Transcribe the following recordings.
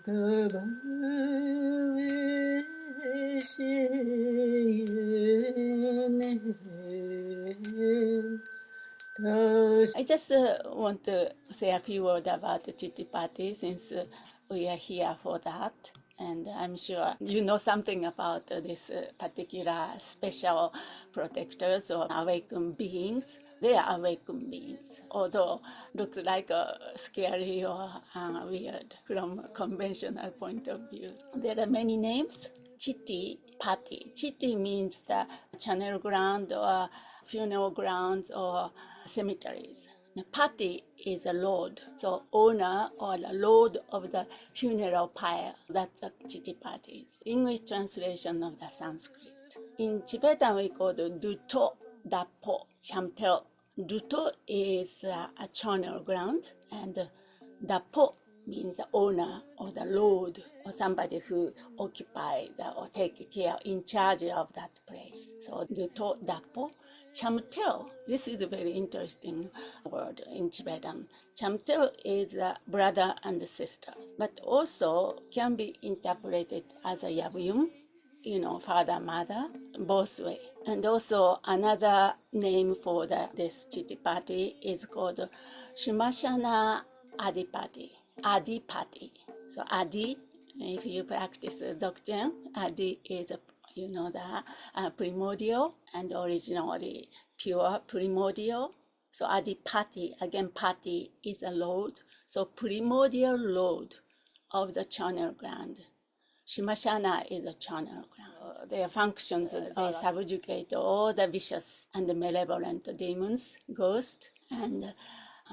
I just want to say a few words about the Chittipati since we are here for that. And I'm sure you know something about this particular special protectors or awakened beings. They are awakened beings, although looks like scary or weird from a conventional point of view. There are many names. Chittipati. Chitti means the channel ground or funeral grounds or cemeteries. The Pati is a lord, so owner or the lord of the funeral pyre. That's the Chittipati. English translation of the Sanskrit. In Tibetan, we call it Duto, Dapo, Chamtel. Duto is a channel ground, and Dapo means the owner or the lord or somebody who occupy or take care, in charge of that place. So Duto, Dapo. Chamtel, this is a very interesting word in Tibetan. Chamtel is a brother and sister, but also can be interpreted as a yabuyum, father, mother, both way. And also another name for this Chittipati is called Shimashana Adipati. Adipati. So Adi, if you practice Dzogchen, Adi is the primordial and originally pure primordial. So Adipati, again, Pati is a lord. So primordial lord of the channel ground. Shimashana is a channel ground. Their functions, they subjugate all the vicious and the malevolent demons, ghosts, and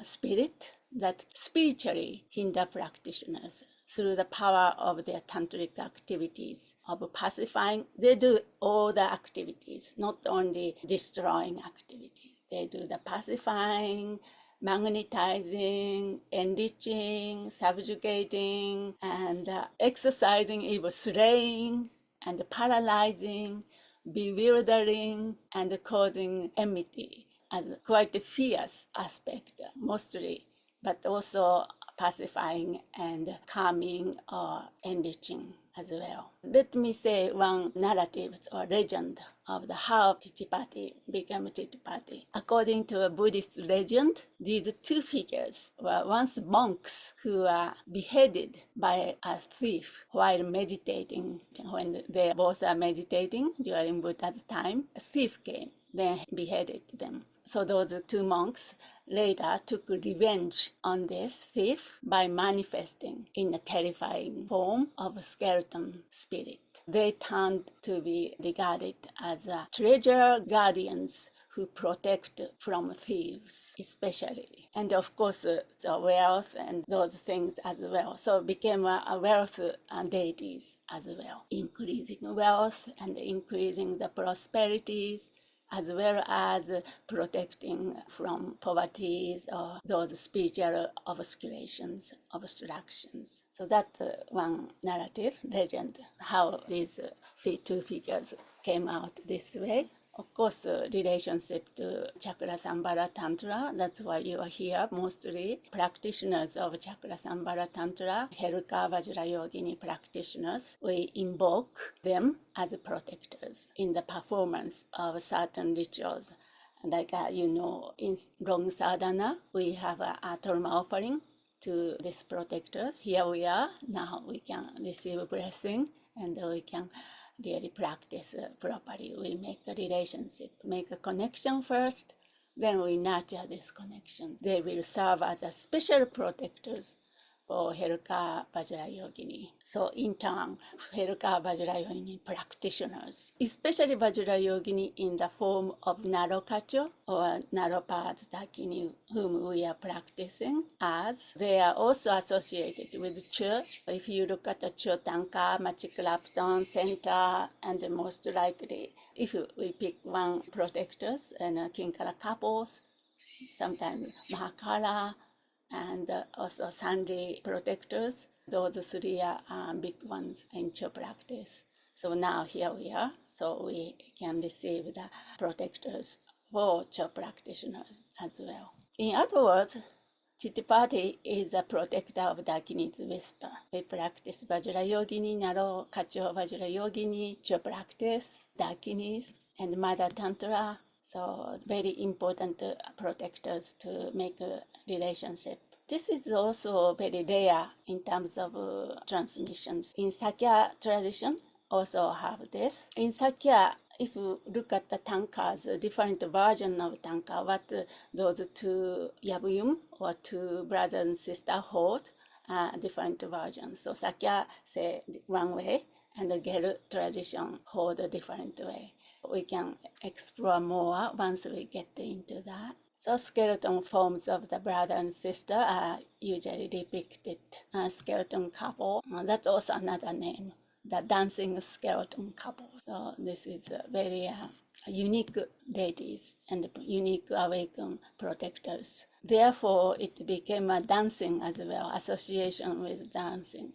spirit that spiritually hinder practitioners through the power of their tantric activities of pacifying. They do all the activities, not only destroying activities. They do the pacifying, magnetizing, enriching, subjugating, and exercising, even slaying, and paralyzing, bewildering, and causing enmity as quite a fierce aspect, mostly, but also pacifying and calming or enriching as well. Let me say one narrative or legend of how Chittipati became Chittipati. According to a Buddhist legend, these two figures were once monks who were beheaded by a thief while meditating. When they both are meditating during Buddha's time, a thief came, then beheaded them. So those two monks later took revenge on this thief by manifesting in a terrifying form of a skeleton spirit. They turned to be regarded as treasure guardians who protect from thieves, especially. And of course, the wealth and those things as well. So became a wealth deities as well, increasing wealth and increasing the prosperities, as well as protecting from poverty or those spiritual obscurations, obstructions. So that's one narrative, legend, how these two figures came out this way. Of course, relationship to Chakrasambhara Tantra, that's why you are here, mostly practitioners of Chakrasambhara Tantra, Heruka Vajrayogini practitioners. We invoke them as protectors in the performance of certain rituals. Like, in long sadhana, we have a Torma offering to these protectors. Here we are, now we can receive blessing and we can really practice properly. We make a relationship, make a connection first, then we nurture this connection. They will serve as a special protectors for Heruka Vajrayogini. So in turn, Heruka Vajrayogini practitioners, especially Vajrayogini in the form of Narokacho or Naropadstakini, whom we are practicing as, they are also associated with Cho. If you look at the Cho Tanka, Machiklapton, Center, and most likely, if we pick one protectors and Kinkara couples, sometimes Mahakala, and also Sandhi protectors. Those three are big ones in Cho practice. So now here we are, so we can receive the protectors for Cho practitioners as well. In other words, Chittipati is a protector of Dakini's whisper. We practice Vajrayogini, Naro Kacho Vajrayogini, to practice Dakinis and Mother Tantra. So very important protectors to make a relationship. This is also very rare in terms of transmissions. In Sakya tradition, also have this. In Sakya, if you look at the tankas, different version of tanka, what those two yabuyum or two brother and sister hold, different versions. So Sakya say one way, and the Geru tradition hold a different way. We can explore more once we get into that. So skeleton forms of the brother and sister are usually depicted. Skeleton couple, that's also another name, the dancing skeleton couple. So this is very unique deities and unique awakened protectors. Therefore, it became a dancing as well, association with dancing.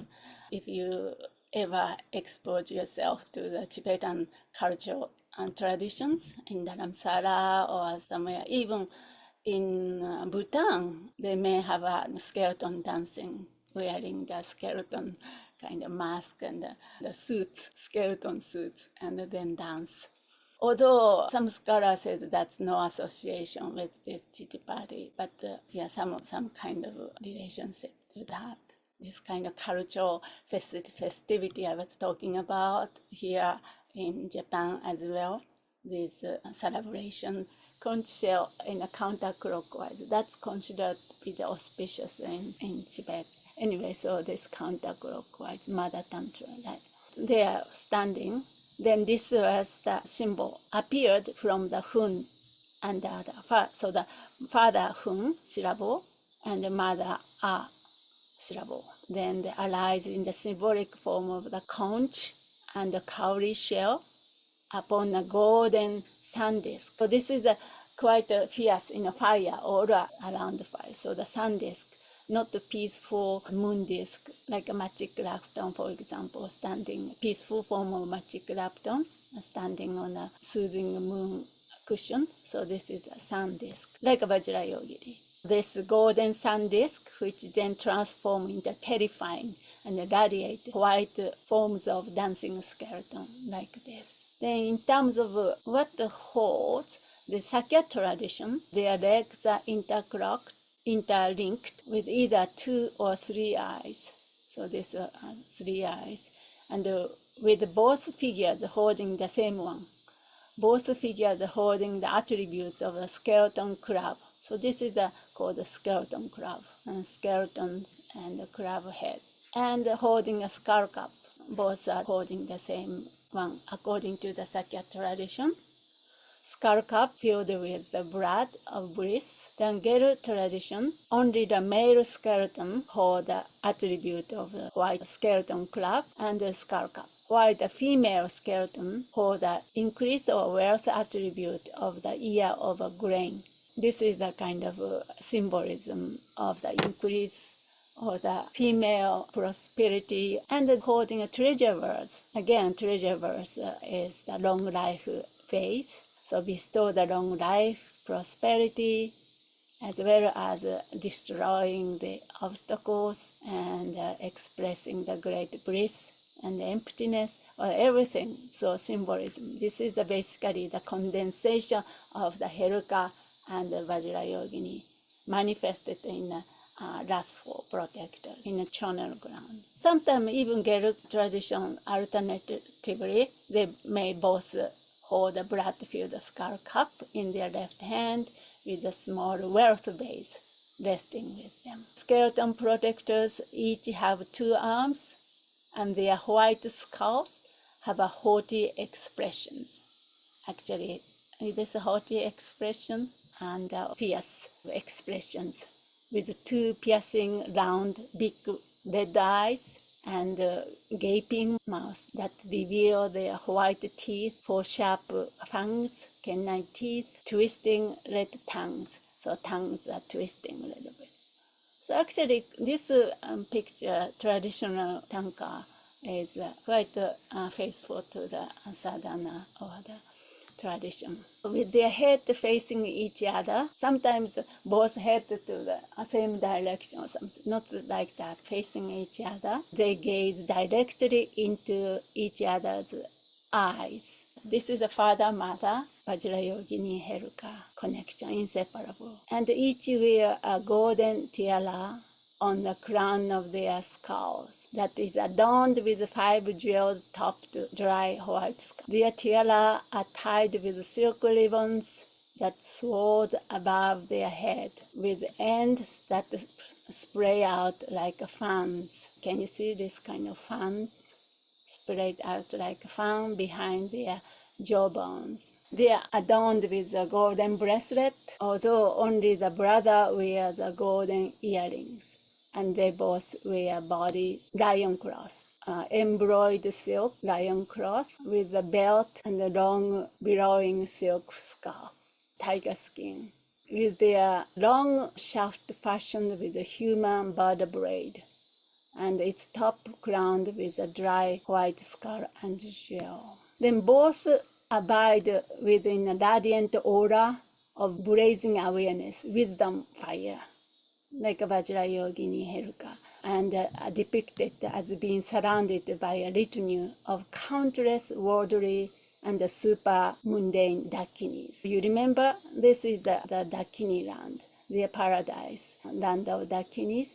If you ever expose yourself to the Tibetan culture and traditions in Dharamsala or somewhere, even in Bhutan, they may have a skeleton dancing, wearing the skeleton kind of mask and the suits, skeleton suits, and then dance. Although some scholars said that's no association with this Chittipati, but some kind of relationship to that. This kind of cultural festivity I was talking about here in Japan as well. These celebrations, conch shell in a counterclockwise, that's considered to be the auspicious in Tibet. Anyway, so this counterclockwise, Mother Tantra, right? They are standing. Then this was the symbol appeared from the Hun and so the father Hun, Shirabo, and the mother A, Shirabo. Then they arise in the symbolic form of the conch and the cowrie shell upon a golden sun disk. So this is quite a fierce fire aura around the fire. So the sun disk, not the peaceful moon disk, like a magic lapton, for example, standing, peaceful form of magic lapton, standing on a soothing moon cushion. So this is a sun disk, like a Vajrayogini. This golden sun disk, which then transforms into terrifying and radiate white forms of dancing skeleton like this. Then in terms of what holds, the Sakya tradition, their legs are interlinked with either 2 or 3 eyes. So this 3 eyes. And with both figures holding the same one. Both figures holding the attributes of a skeleton crab. So this is called the skeleton crab. Skeletons and the crab head. And holding a skull cup. Both are holding the same one according to the Sakya tradition. Skull cup filled with the blood of bliss. The Geru tradition, only the male skeleton hold the attribute of the white skeleton crab and the skull cup, while the female skeleton hold the increase or wealth attribute of the ear of a grain. This is the kind of symbolism of the increase or the female prosperity and holding a treasure verse. Again, treasure verse is the long life phase. So bestow the long life, prosperity, as well as destroying the obstacles and expressing the great bliss and emptiness or everything. So symbolism. This is basically the condensation of the Heruka and the Vajrayogini manifested in the lustful protector in a channel ground. Sometimes even Geru tradition alternatively, they may both hold a blood-filled skull cup in their left hand with a small wealth base resting with them. Skeleton protectors each have 2 arms, and their white skulls have a haughty expressions. Actually, this haughty expression and fierce expressions with 2 piercing, round, big red eyes and gaping mouths that reveal their white teeth, 4 sharp fangs, canine teeth, twisting red tongues. So tongues are twisting a little bit. So actually, this picture, traditional tanka, is quite faithful to the sadhana or the tradition. With their head facing each other, sometimes both head to the same direction, or something, not like that, facing each other. They gaze directly into each other's eyes. This is a father-mother, Vajrayogini Heruka connection, inseparable. And each wear a golden tiara on the crown of their skulls that is adorned with 5 jewel-topped dry white skulls. Their tiara are tied with silk ribbons that soared above their head, with ends that spray out like fans. Can you see this kind of fans? Spread out like a fan behind their jawbones. They are adorned with a golden bracelet, although only the brother wears the golden earrings, and they both wear body lion cloth, embroidered silk lion cloth with a belt and a long billowing silk scarf, tiger skin, with their long shaft fashioned with a human bird braid, and its top crowned with a dry white skull and jewel. Then both abide within a radiant aura of blazing awareness, wisdom fire, like Vajrayogini Heruka, and depicted as being surrounded by a retinue of countless worldly and super mundane Dakinis. You remember, this is the Dakini land, their paradise, land of Dakinis.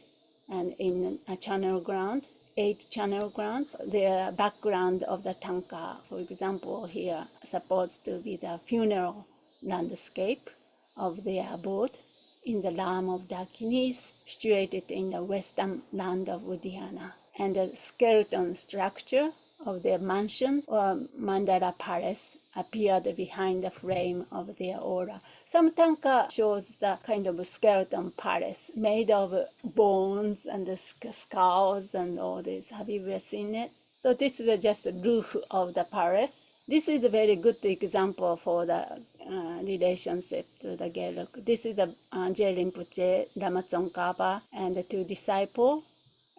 And in a channel ground, 8 channel grounds, the background of the tanka, for example, here supposed to be the funeral landscape of their abode in the Ram of Dakinis, situated in the western land of Udhyana. And the skeleton structure of their mansion or mandala palace appeared behind the frame of their aura. Some tanka shows the kind of skeleton palace made of bones and skulls and all this. Have you ever seen it? So this is just the roof of the palace. This is a very good example for the relationship to the Gelug. This is the Je Rinpoche, Lama Tsongkhapa, and the 2 disciples,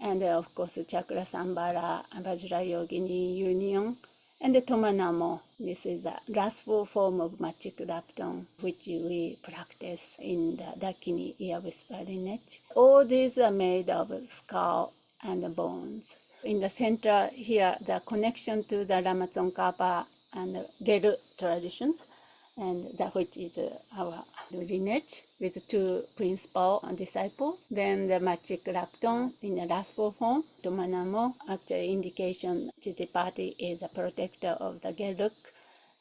and of course Chakrasambhara and Vajrayogini union, and the Tomanamo. This is the restful form of Machik Rapton, which we practice in the Dakini ear whispering net. All these are made of skull and bones. In the center here, the connection to the Lama Tsongkhapa and Geru traditions, and that which is our lineage with 2 principal disciples. Then the Machik Rapton in the restful form, Tomanamo, actually indication Chittipati is a protector of the Gelug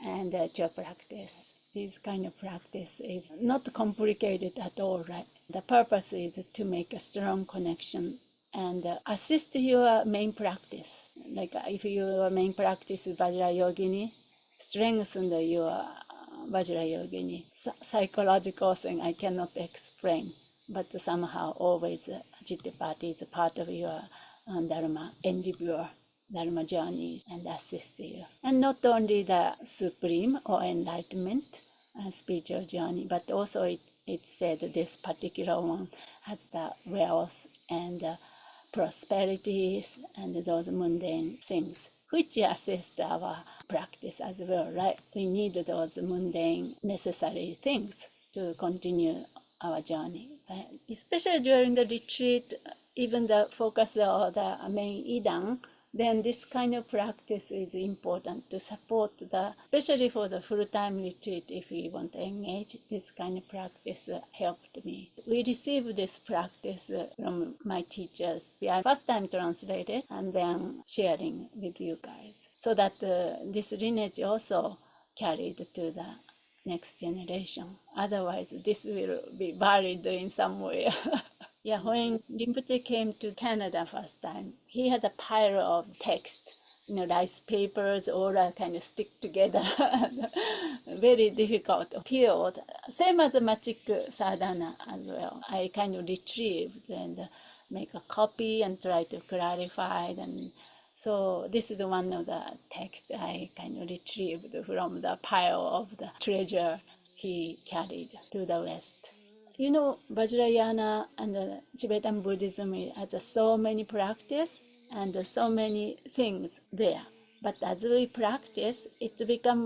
and the Cho practice. This kind of practice is not complicated at all, right? The purpose is to make a strong connection and assist your main practice. Like if your main practice is Vajrayogini, strengthen your Vajrayogini. Psychological thing I cannot explain, but somehow always Chittipati is a part of your Dharma endeavor, Dharma journeys, and assist you. And not only the supreme or enlightenment spiritual journey, but also it said this particular one has the wealth and prosperities and those mundane things, which assist our practice as well, right? We need those mundane necessary things to continue our journey. Right? Especially during the retreat, even the focus of the main Idang, then this kind of practice is important to support especially for the full-time retreat, if we want to engage, this kind of practice helped me. We received this practice from my teachers. I first time translated and then sharing with you guys, so that this lineage also carried to the next generation. Otherwise, this will be buried in somewhere. Yeah, when Rinpoche came to Canada first time, he had a pile of text, rice papers, all that kind of stick together. Very difficult to peel. Same as the Machik Sadhana as well. I kind of retrieved and make a copy and try to clarify them. So this is one of the texts I kind of retrieved from the pile of the treasure he carried to the West. Vajrayana and Tibetan Buddhism has so many practice and so many things there. But as we practice, it become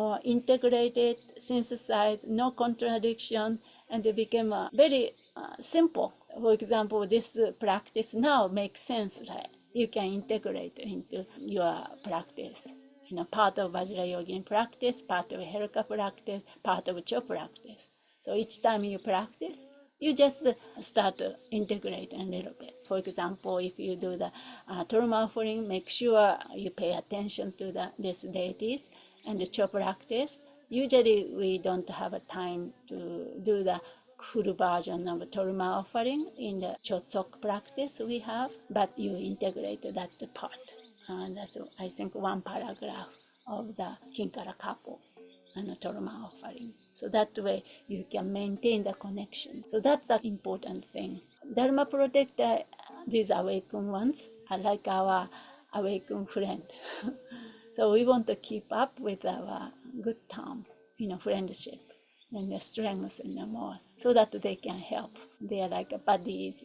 more integrated, synthesized, no contradiction, and it became very simple. For example, this practice now makes sense, right? You can integrate into your practice. You know, part of Vajrayogin practice, part of Herka practice, part of Cho practice. So each time you practice, you just start to integrate a little bit. For example, if you do the Torma offering, make sure you pay attention to these deities and the Cho practice. Usually we don't have a time to do the full version of Torma offering in the Chotsok practice we have, but you integrate that part. That's, I think, one paragraph of the Kinkara couples and the Torma offering. So that way you can maintain the connection. So that's the important thing. Dharma protect these awakened ones are like our awakened friend. So we want to keep up with our good time, friendship, and strengthen them more so that they can help. They are like buddies.